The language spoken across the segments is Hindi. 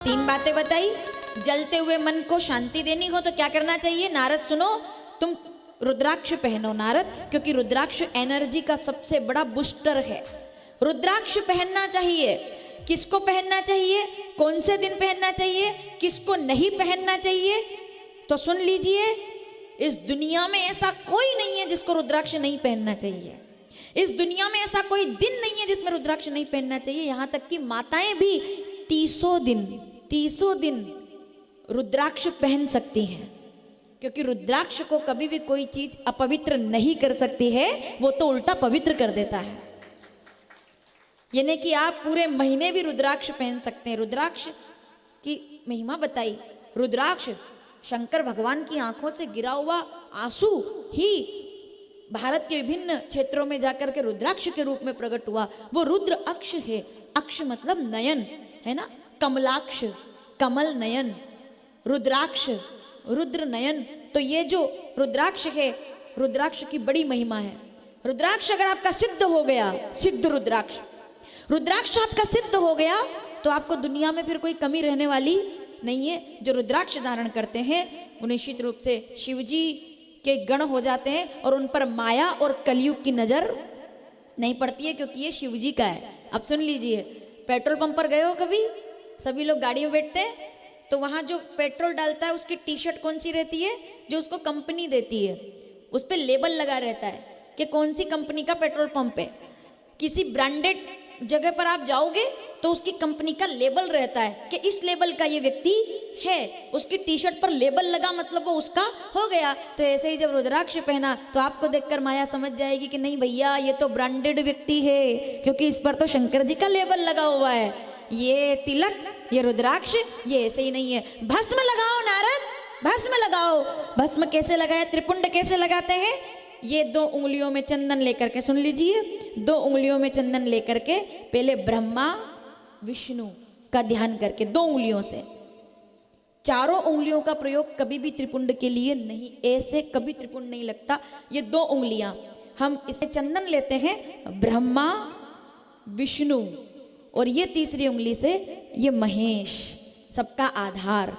तीन बातें बताई। जलते हुए मन को शांति देनी हो तो क्या करना चाहिए? नारद सुनो, तुम रुद्राक्ष पहनो नारद, क्योंकि रुद्राक्ष एनर्जी का सबसे बड़ा बूस्टर है। रुद्राक्ष पहनना चाहिए। किसको पहनना चाहिए? कौन से दिन पहनना चाहिए? किसको नहीं पहनना चाहिए? तो सुन लीजिए, इस दुनिया में ऐसा कोई नहीं है जिसको रुद्राक्ष नहीं पहनना चाहिए। इस दुनिया में ऐसा कोई दिन नहीं है जिसमें रुद्राक्ष नहीं पहनना चाहिए। यहां तक कि माताएं भी 30 दिन रुद्राक्ष पहन सकती हैं, क्योंकि रुद्राक्ष को कभी भी कोई चीज अपवित्र नहीं कर सकती है, वो तो उल्टा पवित्र कर देता है। यानी कि आप पूरे महीने भी रुद्राक्ष पहन सकते हैं। रुद्राक्ष की महिमा बताई। रुद्राक्ष शंकर भगवान की आंखों से गिरा हुआ आंसू ही भारत के विभिन्न क्षेत्रों में जाकर के रुद्राक्ष के रूप में प्रकट हुआ। वो रुद्र अक्ष है। अक्ष मतलब नयन है ना, कमलाक्ष, कमल नयन, रुद्राक्ष, रुद्र नयन। तो ये जो रुद्राक्ष है, रुद्राक्ष की बड़ी महिमा है। रुद्राक्ष अगर आपका सिद्ध हो गया, सिद्ध रुद्राक्ष, रुद्राक्ष आपका सिद्ध हो गया, तो आपको दुनिया में फिर कोई कमी रहने वाली नहीं है। जो रुद्राक्ष धारण करते हैं वो निश्चित रूप से शिवजी के गण हो जाते हैं और उन पर माया और कलयुग की नजर नहीं पड़ती है, क्योंकि ये शिवजी का है। अब सुन लीजिए, पेट्रोल पंप पर गए हो कभी? सभी लोग गाड़ी में बैठते हैं, तो वहां जो पेट्रोल डालता है उसकी टी शर्ट कौन सी रहती है? जो उसको कंपनी देती है, उस पर लेबल लगा रहता है कि कौन सी कंपनी का पेट्रोल पंप है। किसी ब्रांडेड जगह पर आप जाओगे तो उसकी कंपनी का लेबल रहता है कि इस लेबल का ये व्यक्ति है, उसकी टी शर्ट पर लेबल लगा मतलब वो उसका हो गया। तो ऐसे ही जब रुद्राक्ष पहना तो आपको देखकर माया समझ जाएगी कि नहीं भैया, ये तो ब्रांडेड व्यक्ति है, क्योंकि इस पर तो शंकर जी का लेबल लगा हुआ है। ये तिलक, ये रुद्राक्ष, ये ऐसे ही नहीं है। भस्म लगाओ नारद, भस्म लगाओ। भस्म कैसे लगाए? त्रिपुंड कैसे लगाते हैं? ये 2 उंगलियों में चंदन लेकर के, सुन लीजिए, 2 उंगलियों में चंदन लेकर के पहले ब्रह्मा विष्णु का ध्यान करके 2 उंगलियों से, चारों उंगलियों का प्रयोग कभी भी त्रिपुंड के लिए नहीं, ऐसे कभी त्रिपुंड नहीं लगता। ये 2 उंगलियां हम इसमें चंदन लेते हैं, ब्रह्मा विष्णु, और ये तीसरी उंगली से ये महेश, सबका आधार।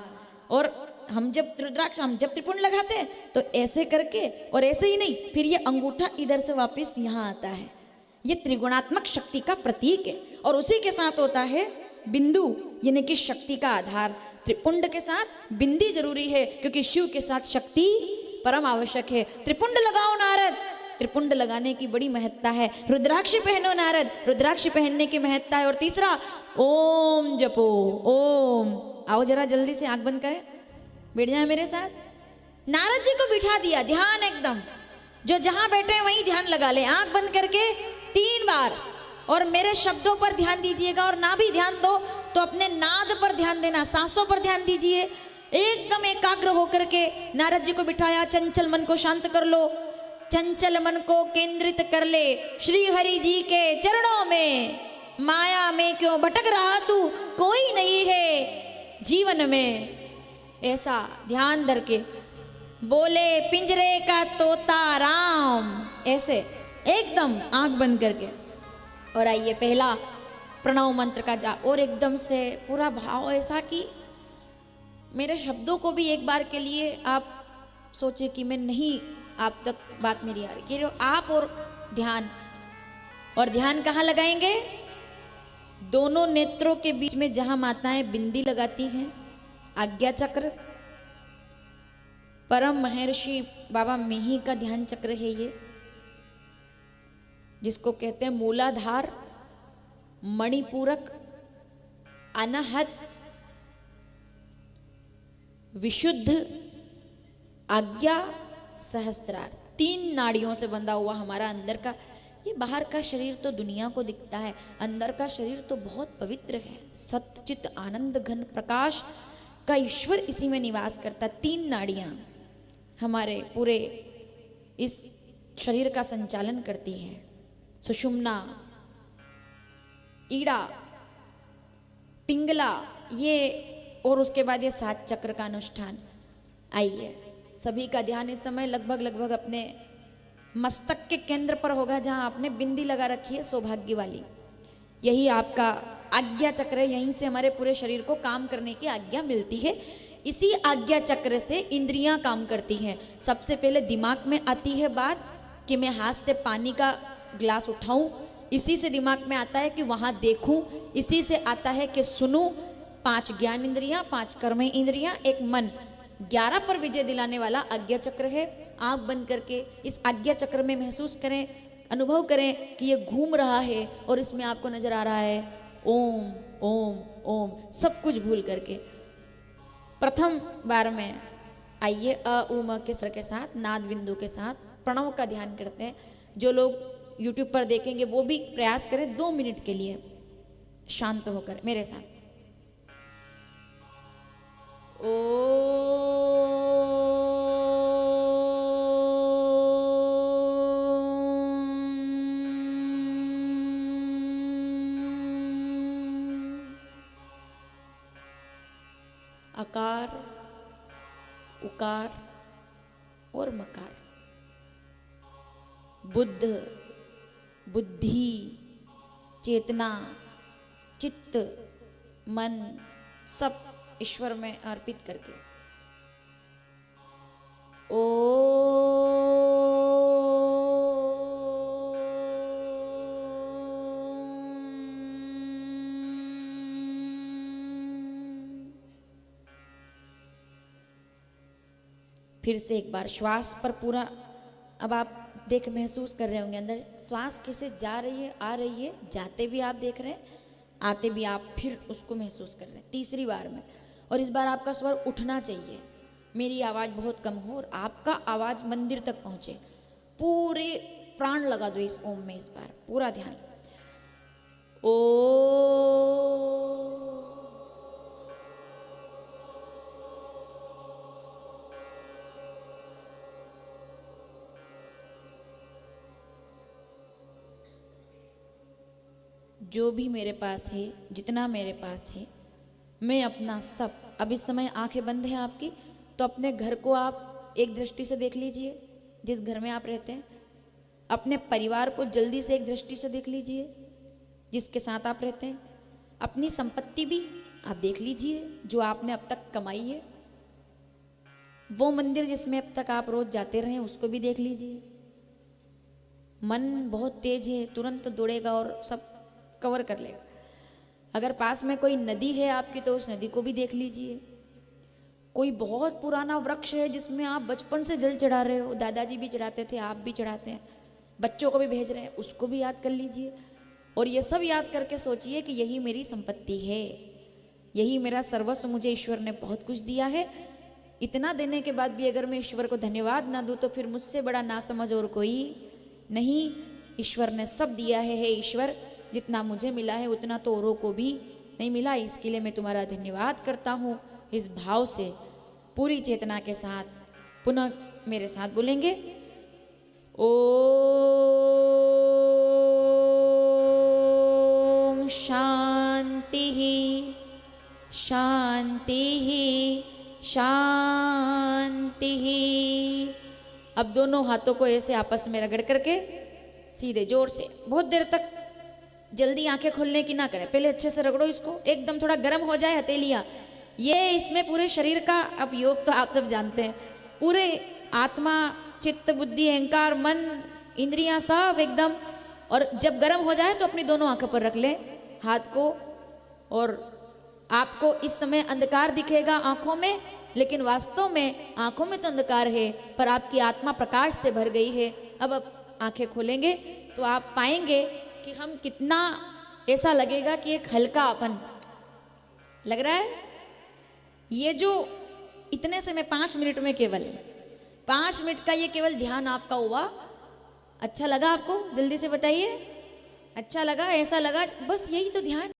और हम जब रुद्राक्ष, हम जब त्रिपुंड लगाते हैं तो ऐसे करके, और ऐसे ही नहीं, फिर ये अंगूठा इधर से वापस यहाँ आता है। ये त्रिगुणात्मक शक्ति का प्रतीक है। और उसी के साथ होता है बिंदु, यानी कि शक्ति का आधार। त्रिपुंड के साथ बिंदी जरूरी है, क्योंकि शिव के साथ शक्ति परम आवश्यक है। त्रिपुंड लगाओ नारद, त्रिपुंड लगाने की बड़ी महत्ता है। रुद्राक्ष पहनो नारद, रुद्राक्ष पहनने की महत्ता है। और तीसरा, ओम जपो, ओम। आओ जरा जल्दी से, आंख बंद करें, बैठ जाए मेरे साथ। नारद जी को बिठा दिया, ध्यान एकदम, जो जहां बैठे हैं वहीं ध्यान लगा ले, आंख बंद करके 3 बार। और मेरे शब्दों पर ध्यान दीजिएगा, और ना भी ध्यान दो तो अपने नाद पर ध्यान देना, सांसों पर ध्यान दीजिए। एकदम एकाग्र होकर के नारद जी को बिठाया। चंचल मन को शांत कर लो, चंचल मन को केंद्रित कर ले श्री हरि जी के चरणों में। माया में क्यों भटक रहा तू, कोई नहीं है जीवन में। ऐसा ध्यान धर के बोले पिंजरे का तोता राम, ऐसे एकदम आंख बंद करके। और आइए पहला प्रणव मंत्र का जाप, और एकदम से पूरा भाव ऐसा कि मेरे शब्दों को भी एक बार के लिए आप सोचे कि मैं नहीं, आप तक बात मेरी आ रही कि आप, और ध्यान। और ध्यान कहाँ लगाएंगे? दोनों नेत्रों के बीच में जहां माताएं बिंदी लगाती हैं, आज्ञा चक्र, परम महर्षि बाबा मिहि का ध्यान चक्र है ये, जिसको कहते हैं मूलाधार, मणिपूरक, अनाहत, विशुद्ध, आज्ञा, सहस्त्रार। 3 नाड़ियों से बंधा हुआ हमारा अंदर का, ये बाहर का शरीर तो दुनिया को दिखता है, अंदर का शरीर तो बहुत पवित्र है। सच्चित आनंद घन प्रकाश का ईश्वर इसी में निवास करता। 3 नाड़ियां हमारे पूरे इस शरीर का संचालन करती है। सुषुम्ना, ईड़ा, पिंगला, ये, और उसके बाद ये 7 चक्र का अनुष्ठान। आइए सभी का ध्यान इस समय लगभग अपने मस्तक के केंद्र पर होगा, जहां आपने बिंदी लगा रखी है सौभाग्य वाली। यही आपका आज्ञा चक्र है, यहीं से हमारे पूरे शरीर को काम करने की आज्ञा मिलती है। इसी आज्ञा चक्र से इंद्रियां काम करती हैं। सबसे पहले दिमाग में आती है बात कि मैं हाथ से पानी का ग्लास उठाऊं, इसी से दिमाग में आता है कि वहां देखूं, इसी से आता है कि सुनूं। 5 ज्ञान इंद्रियां, 5 कर्म इंद्रियां, एक मन, 11 पर विजय दिलाने वाला आज्ञा चक्र है। आंख बंद करके इस आज्ञा चक्र में महसूस करें, अनुभव करें कि ये घूम रहा है और इसमें आपको नजर आ रहा है ओम ओम ओम, सब कुछ भूल करके। प्रथम बार में आइए अ उ म के स्वर के साथ, नाद बिंदु के साथ प्रणव का ध्यान करते हैं। जो लोग यूट्यूब पर देखेंगे वो भी प्रयास करें 2 मिनट के लिए शांत होकर मेरे साथ। अकार, उकार और मकार, बुद्ध, बुद्धि, चेतना, चित्त, मन, सब ईश्वर में अर्पित करके फिर से एक बार श्वास पर पूरा, अब आप देख महसूस कर रहे होंगे अंदर श्वास कैसे जा रही है, आ रही है, जाते भी आप देख रहे हैं, आते भी आप फिर उसको महसूस कर रहे हैं। तीसरी बार में, और इस बार आपका स्वर उठना चाहिए, मेरी आवाज़ बहुत कम हो और आपका आवाज़ मंदिर तक पहुँचे। पूरे प्राण लगा दो इस ओम में, इस बार पूरा ध्यान। ओ जो भी मेरे पास है, जितना मेरे पास है, मैं अपना सब, अब इस समय आंखें बंद हैं आपकी, तो अपने घर को आप एक दृष्टि से देख लीजिए, जिस घर में आप रहते हैं। अपने परिवार को जल्दी से एक दृष्टि से देख लीजिए, जिसके साथ आप रहते हैं। अपनी संपत्ति भी आप देख लीजिए, जो आपने अब तक कमाई है। वो मंदिर जिसमें अब तक आप रोज जाते रहे, उसको भी देख लीजिए। मन बहुत तेज है, तुरंत दौड़ेगा और सब कवर कर लेगा। अगर पास में कोई नदी है आपकी, तो उस नदी को भी देख लीजिए। कोई बहुत पुराना वृक्ष है जिसमें आप बचपन से जल चढ़ा रहे हो, दादाजी भी चढ़ाते थे, आप भी चढ़ाते हैं, बच्चों को भी भेज रहे हैं, उसको भी याद कर लीजिए। और ये सब याद करके सोचिए कि यही मेरी संपत्ति है, यही मेरा सर्वस्व, मुझे ईश्वर ने बहुत कुछ दिया है। इतना देने के बाद भी अगर मैं ईश्वर को धन्यवाद ना दूँ तो फिर मुझसे बड़ा नासमझ और कोई नहीं। ईश्वर ने सब दिया है। हे ईश्वर, जितना मुझे मिला है उतना तो औरों को भी नहीं मिला, इसके लिए मैं तुम्हारा धन्यवाद करता हूँ। इस भाव से पूरी चेतना के साथ पुनः मेरे साथ बोलेंगे, ओम शांति शांति शांति। अब दोनों हाथों को ऐसे आपस में रगड़ करके सीधे जोर से, बहुत देर तक जल्दी आंखें खोलने की ना करें, पहले अच्छे से रगड़ो इसको, एकदम थोड़ा गर्म हो जाए हथेलियाँ। ये इसमें पूरे शरीर का, अब योग तो आप सब जानते हैं, पूरे आत्मा, चित्त, बुद्धि, अहंकार, मन, इंद्रियां सब एकदम। और जब गर्म हो जाए तो अपनी दोनों आंखों पर रख लें हाथ को, और आपको इस समय अंधकार दिखेगा आंखों में, लेकिन वास्तव में आंखों में तो अंधकार है, पर आपकी आत्मा प्रकाश से भर गई है। अब आंखें खोलेंगे तो आप पाएंगे कि हम कितना, ऐसा लगेगा कि एक हल्का अपन लग रहा है। ये जो इतने समय 5 मिनट में, केवल 5 मिनट का ये केवल ध्यान आपका हुआ। अच्छा लगा आपको? जल्दी से बताइए, अच्छा लगा, ऐसा लगा? बस यही तो ध्यान